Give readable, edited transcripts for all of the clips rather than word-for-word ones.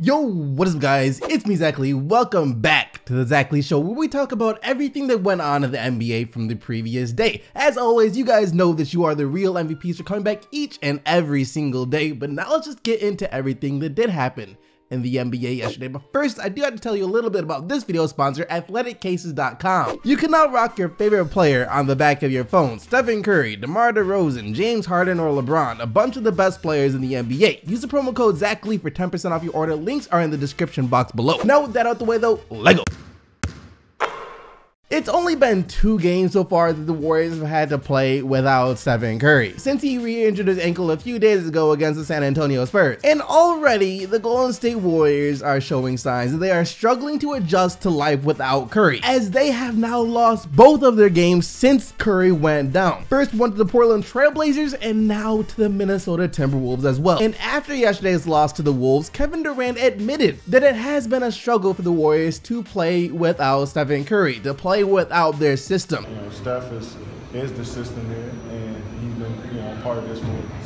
Yo, what is up guys? It's me, Zackley. Welcome back to the Zackley Show, where we talk about everything that went on in the NBA from the previous day. As always, you guys know that you are the real MVPs for coming back each and every single day, but now let's just get into everything that did happen in the NBA yesterday. But first, I do have to tell you a little bit about this video sponsor, athleticcases.com. You can now rock your favorite player on the back of your phone. Stephen Curry, DeMar DeRozan, James Harden, or LeBron, a bunch of the best players in the NBA. Use the promo code Zackley for 10% off your order. Links are in the description box below. Now with that out the way though, Lego. It's only been 2 games so far that the Warriors have had to play without Stephen Curry, since he re-injured his ankle a few days ago against the San Antonio Spurs. And already, the Golden State Warriors are showing signs that they are struggling to adjust to life without Curry, as they have now lost both of their games since Curry went down. First one to the Portland Trail Blazers, and now to the Minnesota Timberwolves as well. And after yesterday's loss to the Wolves, Kevin Durant admitted that it has been a struggle for the Warriors to play without Stephen Curry, to play without their system. Steph is the system here, and he's been part of this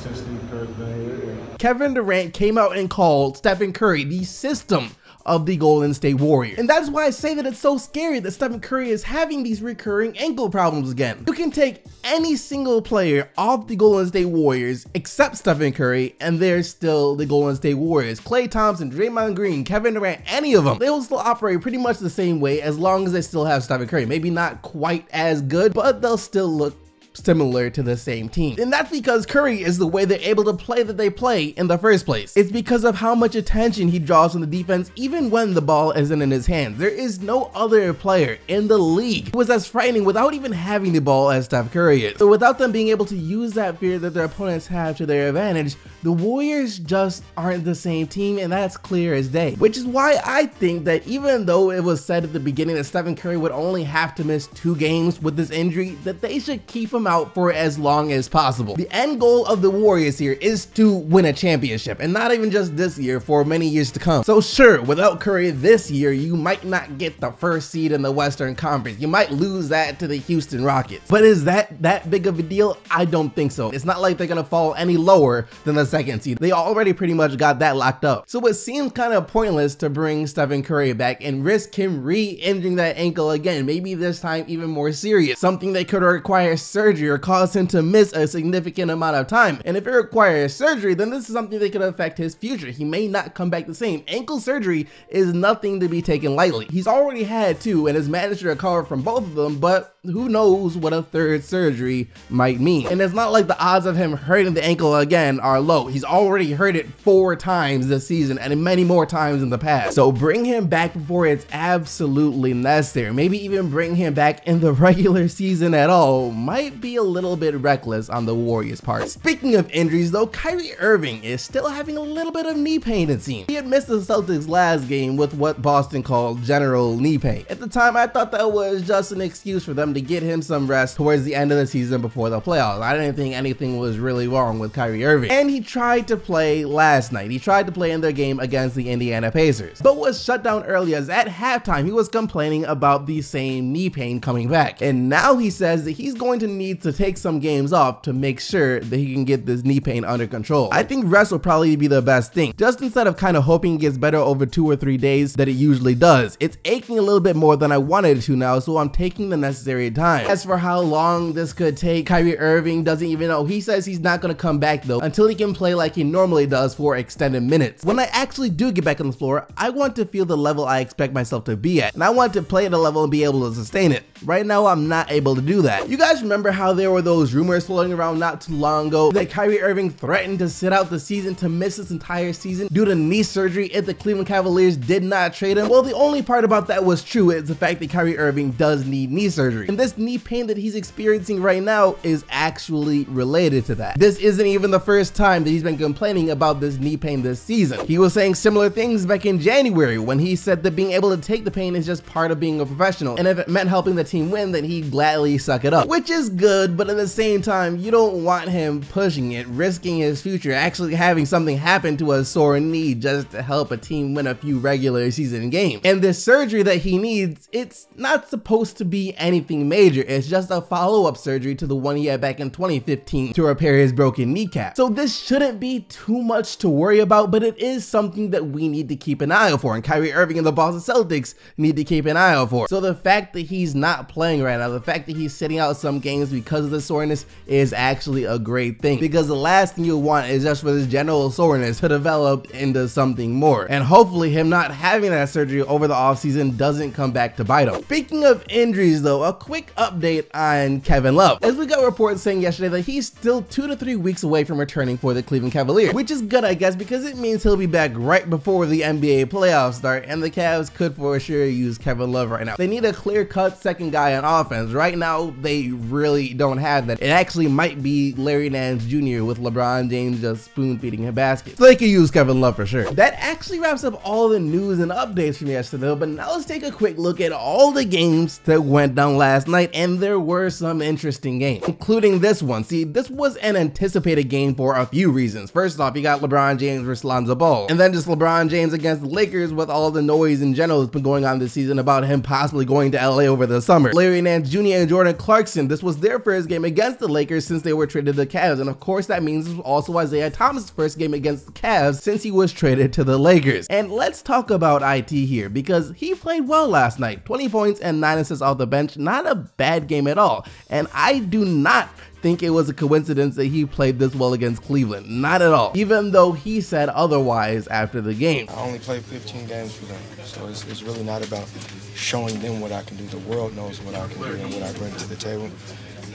since Steve Kerr's been here. Kevin Durant came out and called Stephen Curry the system of the Golden State Warriors. And that's why I say that it's so scary that Stephen Curry is having these recurring ankle problems again. You can take any single player off the Golden State Warriors except Stephen Curry, and they're still the Golden State Warriors. Klay Thompson, Draymond Green, Kevin Durant, any of them, they will still operate pretty much the same way as long as they still have Stephen Curry. Maybe not quite as good, but they'll still look similar to the same team. And that's because Curry is the way they're able to play that they play in the first place. It's because of how much attention he draws from the defense even when the ball isn't in his hands. There is no other player in the league who is as frightening without even having the ball as Steph Curry is. So without them being able to use that fear that their opponents have to their advantage, the Warriors just aren't the same team, and that's clear as day. Which is why I think that even though it was said at the beginning that Stephen Curry would only have to miss 2 games with this injury, that they should keep him out for as long as possible. The end goal of the Warriors here is to win a championship, and not even just this year, for many years to come. So sure, without Curry this year, you might not get the 1st seed in the Western Conference. You might lose that to the Houston Rockets. But is that big of a deal? I don't think so. It's not like they're gonna fall any lower than the 2nd seed. They already pretty much got that locked up. So it seems kind of pointless to bring Stephen Curry back and risk him re-injuring that ankle again, maybe this time even more serious, something that could require surgery or cause him to miss a significant amount of time. And if it requires surgery, then this is something that could affect his future. He may not come back the same. Ankle surgery is nothing to be taken lightly. He's already had 2 and has managed to recover from both of them, but who knows what a 3rd surgery might mean. And it's not like the odds of him hurting the ankle again are low. He's already hurt it 4 times this season and many more times in the past. So bring him back before it's absolutely necessary. Maybe even bring him back in the regular season at all might be a little bit reckless on the Warriors' part. Speaking of injuries though, Kyrie Irving is still having a little bit of knee pain, it seems. He had missed the Celtics last game with what Boston called general knee pain. At the time, I thought that was just an excuse for them to get him some rest towards the end of the season before the playoffs. I didn't think anything was really wrong with Kyrie Irving. And he tried to play last night. He tried to play in their game against the Indiana Pacers, but was shut down early as at halftime he was complaining about the same knee pain coming back. And now he says that he's going to need to take some games off to make sure that he can get this knee pain under control. I think rest will probably be the best thing, just instead of kind of hoping it gets better over 2 or 3 days that it usually does. It's aching a little bit more than I wanted it to now, so I'm taking the necessary time. As for how long this could take, Kyrie Irving doesn't even know. He says he's not going to come back though until he can play like he normally does for extended minutes. When I actually do get back on the floor, I want to feel the level I expect myself to be at, and I want to play at a level and be able to sustain it. Right now, I'm not able to do that. You guys remember how there were those rumors floating around not too long ago that Kyrie Irving threatened to sit out the season, to miss this entire season due to knee surgery if the Cleveland Cavaliers did not trade him? Well, the only part about that was true is the fact that Kyrie Irving does need knee surgery, and this knee pain that he's experiencing right now is actually related to that. This isn't even the first time that he's been complaining about this knee pain this season. He was saying similar things back in January when he said that being able to take the pain is just part of being a professional, and if it meant helping the team win, then he'd gladly suck it up, which is good good, but at the same time, you don't want him pushing it, risking his future, actually having something happen to a sore knee just to help a team win a few regular season games. And this surgery that he needs, it's not supposed to be anything major. It's just a follow-up surgery to the one he had back in 2015 to repair his broken kneecap. So this shouldn't be too much to worry about, but it is something that we need to keep an eye out for, and Kyrie Irving and the Boston Celtics need to keep an eye out for. So the fact that he's not playing right now, the fact that he's sitting out some games because of the soreness is actually a great thing, because the last thing you want is just for this general soreness to develop into something more. And hopefully him not having that surgery over the offseason doesn't come back to bite him. Speaking of injuries though, a quick update on Kevin Love, as we got reports saying yesterday that he's still 2 to 3 weeks away from returning for the Cleveland Cavaliers, which is good I guess, because it means he'll be back right before the NBA playoffs start, and the Cavs could for sure use Kevin Love right now. They need a clear-cut second guy on offense. Right now they really don't have that. It actually might be Larry Nance Jr. with LeBron James just spoon-feeding him baskets. So they could use Kevin Love for sure. That actually wraps up all the news and updates from yesterday, but now let's take a quick look at all the games that went down last night, and there were some interesting games, including this one. See, this was an anticipated game for a few reasons. First off, you got LeBron James versus Lonzo Ball, and then just LeBron James against the Lakers with all the noise in general that's been going on this season about him possibly going to LA over the summer. Larry Nance Jr. and Jordan Clarkson, this was their first game against the Lakers since they were traded to the Cavs, and of course that means this was also Isaiah Thomas' first game against the Cavs since he was traded to the Lakers. And let's talk about IT here, because he played well last night. 20 points and 9 assists off the bench, not a bad game at all, and I do not think it was a coincidence that he played this well against Cleveland. Not at all, even though he said otherwise after the game. I only played 15 games for them, so it's really not about showing them what I can do. The world knows what I can do and what I bring to the table.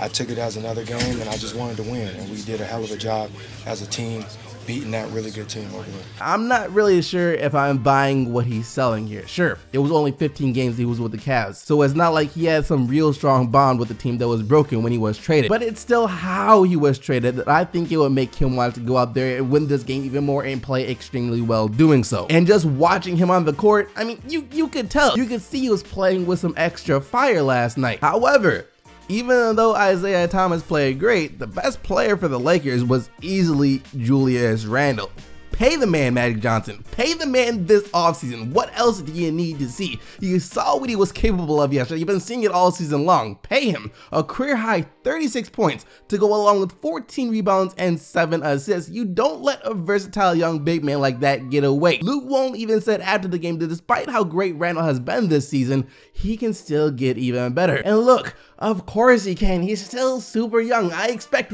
I took it as another game, and I just wanted to win, and we did a hell of a job as a team beating that really good team over there. I'm not really sure if I'm buying what he's selling here. Sure, it was only 15 games he was with the Cavs, so it's not like he had some real strong bond with the team that was broken when he was traded, but it's still how he was traded that I think it would make him want to go out there and win this game even more and play extremely well doing so. And just watching him on the court, I mean, you could tell, you could see he was playing with some extra fire last night. However, even though Isaiah Thomas played great, the best player for the Lakers was easily Julius Randle. Pay the man, Magic Johnson. Pay the man this offseason. What else do you need to see? You saw what he was capable of yesterday. You've been seeing it all season long. Pay him a career high 36 points to go along with 14 rebounds and 7 assists. You don't let a versatile young big man like that get away. Luke Walton even said after the game that despite how great Randle has been this season, he can still get even better. And look, of course he can. He's still super young.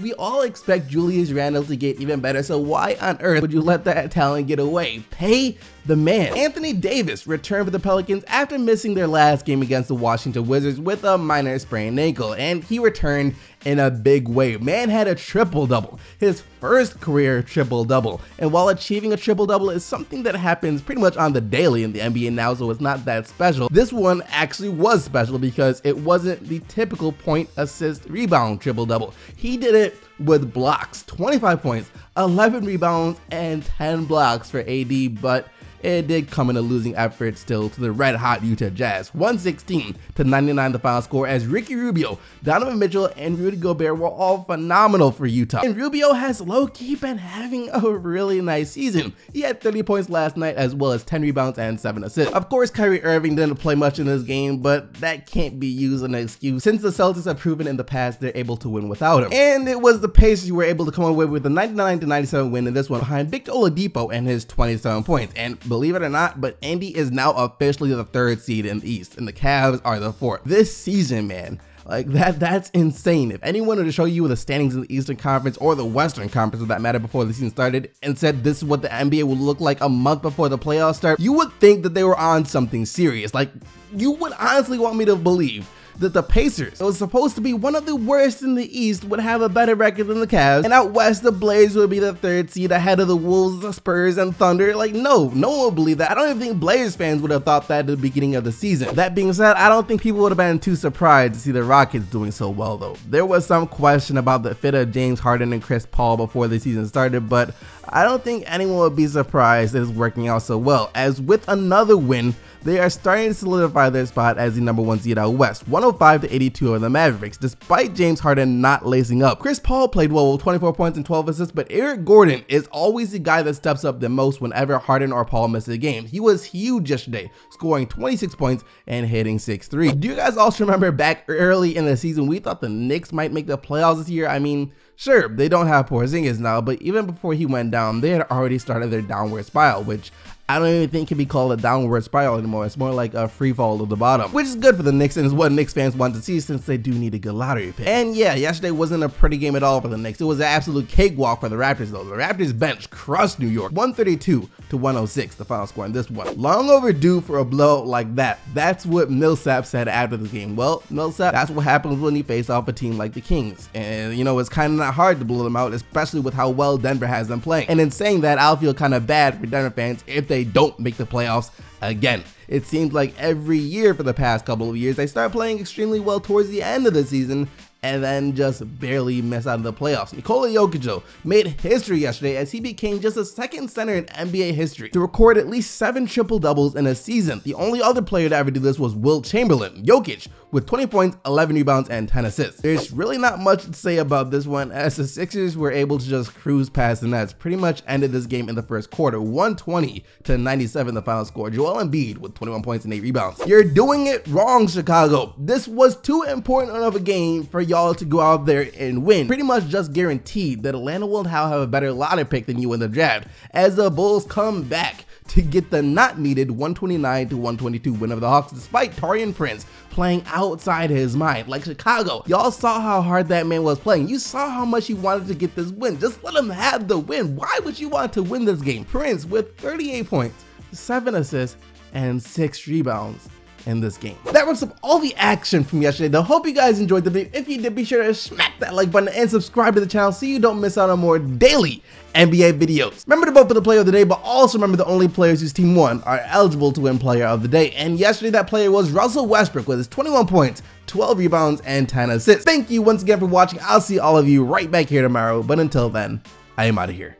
We all expect Julius Randle to get even better, so why on earth would you let that talent get away? Pay the man. Anthony Davis returned for the Pelicans after missing their last game against the Washington Wizards with a minor sprained ankle, and he returned in a big way. Man had a triple-double, his first career triple-double, and while achieving a triple-double is something that happens pretty much on the daily in the NBA now, so it's not that special, this one actually was special because it wasn't the typical point, assist, rebound triple-double. He did it with blocks, 25 points, 11 rebounds, and 10 blocks for AD, but it did come in a losing effort still to the red-hot Utah Jazz, 116-99 the final score, as Ricky Rubio, Donovan Mitchell, and Rudy Gobert were all phenomenal for Utah. And Rubio has low-key been having a really nice season. He had 30 points last night as well as 10 rebounds and 7 assists. Of course, Kyrie Irving didn't play much in this game, but that can't be used as an excuse since the Celtics have proven in the past they're able to win without him. And it was the Pacers who were able to come away with a 99-97 win in this one behind Victor Oladipo and his 27 points. And believe it or not, but Indy is now officially the 3rd seed in the East, and the Cavs are the 4th. This season, man, like that's insane. If anyone were to show you the standings in the Eastern Conference or the Western Conference for that matter before the season started and said this is what the NBA would look like a month before the playoffs start, you would think that they were on something serious. Like, you would honestly want me to believe that the Pacers, that was supposed to be one of the worst in the East, would have a better record than the Cavs, and out West the Blazers would be the 3rd seed ahead of the Wolves, the Spurs, and Thunder. Like, no one would believe that. I don't even think Blazers fans would have thought that at the beginning of the season. That being said, I don't think people would have been too surprised to see the Rockets doing so well though. There was some question about the fit of James Harden and Chris Paul before the season started, but I don't think anyone would be surprised that it's working out so well, as with another win, they are starting to solidify their spot as the #1 seed out west, 105-82 over the Mavericks, despite James Harden not lacing up. Chris Paul played well with 24 points and 12 assists, but Eric Gordon is always the guy that steps up the most whenever Harden or Paul misses a game. He was huge yesterday, scoring 26 points and hitting 6 threes. Do you guys also remember back early in the season, we thought the Knicks might make the playoffs this year? I mean, sure, they don't have Porzingis now, but even before he went down, they had already started their downward spiral, which I don't even think can be called a downward spiral anymore. It's more like a free fall to the bottom, which is good for the Knicks and is what Knicks fans want to see since they do need a good lottery pick. And yeah, yesterday wasn't a pretty game at all for the Knicks. It was an absolute cakewalk for the Raptors though. The Raptors bench crushed New York, 132-106, the final score in this one. Long overdue for a blowout like that. That's what Millsap said after the game. Well, Millsap, that's what happens when you face off a team like the Kings. And you know, it's kind of not hard to blow them out, especially with how well Denver has them playing. And in saying that, I'll feel kind of bad for Denver fans if they don't make the playoffs again. It seems like every year for the past couple of years, they start playing extremely well towards the end of the season and then just barely miss out of the playoffs. Nikola Jokic made history yesterday as he became just the second center in NBA history to record at least 7 triple-doubles in a season. The only other player to ever do this was Wilt Chamberlain. Jokic with 20 points, 11 rebounds, and 10 assists. There's really not much to say about this one, as the Sixers were able to just cruise past the Nets. Pretty much ended this game in the first quarter, 120-97 the final score. Joel Embiid with 21 points and 8 rebounds. You're doing it wrong, Chicago. This was too important of a game for y'all to go out there and win. Pretty much just guaranteed that Atlanta will now have a better lottery pick than you in the draft, as the Bulls come back to get the not needed 129-122 win over the Hawks, despite Taurean Prince playing outside his mind. Like Chicago, y'all saw how hard that man was playing. You saw how much he wanted to get this win. Just let him have the win. Why would you want to win this game? Prince with 38 points, 7 assists, and 6 rebounds in this game. That wraps up all the action from yesterday though. Hope you guys enjoyed the video. If you did, be sure to smack that like button and subscribe to the channel so you don't miss out on more daily NBA videos. Remember to vote for the player of the day, but also remember the only players whose team won are eligible to win player of the day. And yesterday that player was Russell Westbrook with his 21 points, 12 rebounds, and 10 assists. Thank you once again for watching. I'll see all of you right back here tomorrow, but until then, I am out of here.